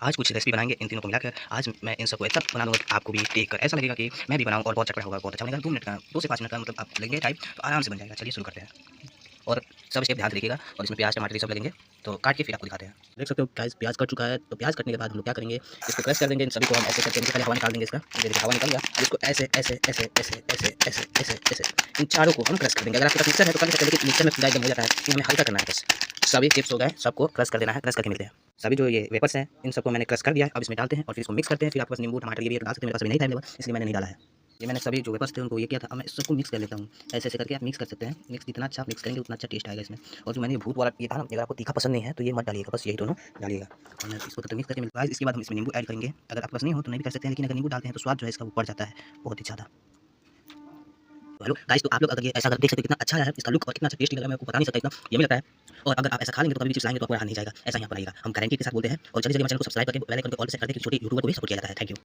आज कुछ रेसिपी बनाएंगे इन तीनों को मिलाकर। आज मैं इन सबको ऐसा बना दूँगा कि आपको भी देखकर ऐसा लगेगा कि मैं भी बनाऊँ और बहुत चटपटा होगा, बहुत अच्छा बनेगा। 2 मिनट का 2 से 5 मिनट का मतलब आप लेंगे टाइम तो आराम से बन जाएगा। चलिए शुरू करते हैं और सब स्टेप ध्यान से देखिएगा और इसमें प्याज़, टमाटर ये सब लगेंगे, तो काट के फिर आपको दिखाते हैं। देख सकते हो गाइस प्याज़ कट चुका है, तो प्याज़ कटने के बाद हम लोग क्या करेंगे, इसको क्रश कर देंगे। इन सभी को हम ऐसे करके पहले हवा निकाल देंगे इसका। ये देखिए हवा निकल गया। अब इसको ऐसे, ऐसे, ऐसे, ऐसे, ऐसे, ऐसे, ऐसे, ऐसे इन चारों को हम क्रश कर देंगे। अगर आपके पास मिक्सर है तो कर सकते हैं, लेकिन मिक्सर में पूरा एकदम हो जाता है, फिर हमें हल्का करना है बस। सभी चिप्स हो गए, सबको क्रश कर देना है, क्रश करके मिलते हैं। सभी जो ये वेपर्स हैं, इन सबको मैंने क्रश कर दिया है। अब इसमें डालते हैं और फिर इसको मिक्स करते हैं। फिर आपके पास नींबू, टमाटर ये भी डाल सकते हैं, मेरे पास अभी नहीं था अवेलेबल, इसलिए मैंने नहीं डाला है। ये मैंने सभी जो वेपर्स थे उनको ये किया था। अब मैं सबको मिक्स कर लेता हूँ। ऐसे-ऐसे करके आप मिक्स कर सकते हैं। मिक्स जितना अच्छा आप मिक्स करेंगे उतना अच्छा टेस्ट आएगा इसमें। और जो मैंने भूत वाला ये था ना, अगर आपको तीखा पसंद नहीं है तो ये मत डालिएगा, बस यही दोनों डालिएगा। और मैं इसको तब तक मिक्स करके मिलता है। इसके बाद हम इसमें नींबू ऐड करेंगे। अगर आपके पास नहीं हो तो नहीं भी कर सकते हैं, लेकिन अगर नींबू डालते हैं तो स्वाद जो है इसका वो बढ़ जाता है बहुत ही ज़्यादा। तो हेलो गाइस, तो आप लोग अगर ये ऐसा अगर देख सकते हैं कितना अच्छा है इसका लुक और कितना अच्छा टेस्टी लग रहा है, मैं आपको बता नहीं सकता इतना यम्मी लगता है। और अगर आप ऐसा खा लेंगे तो कभी भी चिप्स लाएँगे तो आपको रहा नहीं जाएगा। ऐसा ही आप बनाइएगा। हम गारंटी के साथ बोलते हैं और जल्दी-जल्दी हमारे चैनल को सब्सक्राइब करके बेल आइकन को ऑल पे सेट कर दें, क्योंकि छोटे यूट्यूबर को भी सपोर्ट किया जाता है। Thank you.